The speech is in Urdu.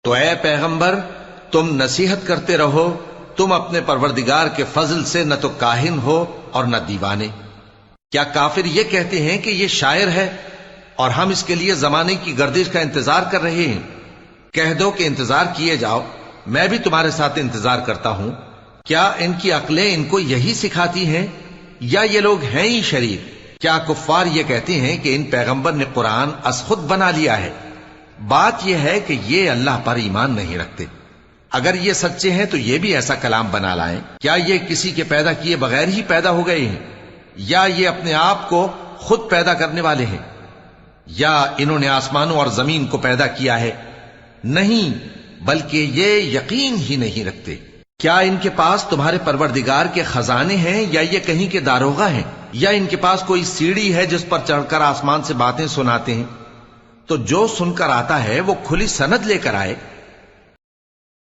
تو اے پیغمبر تم نصیحت کرتے رہو، تم اپنے پروردگار کے فضل سے نہ تو کاہن ہو اور نہ دیوانے۔ کیا کافر یہ کہتے ہیں کہ یہ شاعر ہے اور ہم اس کے لیے زمانے کی گردش کا انتظار کر رہے ہیں؟ کہہ دو کہ انتظار کیے جاؤ، میں بھی تمہارے ساتھ انتظار کرتا ہوں۔ کیا ان کی عقلیں ان کو یہی سکھاتی ہیں یا یہ لوگ ہیں ہی شریر؟ کیا کفار یہ کہتے ہیں کہ ان پیغمبر نے قرآن از خود بنا لیا ہے؟ بات یہ ہے کہ یہ اللہ پر ایمان نہیں رکھتے۔ اگر یہ سچے ہیں تو یہ بھی ایسا کلام بنا لائیں۔ کیا یہ کسی کے پیدا کیے بغیر ہی پیدا ہو گئے ہیں، یا یہ اپنے آپ کو خود پیدا کرنے والے ہیں، یا انہوں نے آسمانوں اور زمین کو پیدا کیا ہے؟ نہیں، بلکہ یہ یقین ہی نہیں رکھتے۔ کیا ان کے پاس تمہارے پروردگار کے خزانے ہیں یا یہ کہیں کے داروغہ ہیں، یا ان کے پاس کوئی سیڑھی ہے جس پر چڑھ کر آسمان سے باتیں سناتے ہیں؟ تو جو سن کر آتا ہے وہ کھلی سند لے کر آئے۔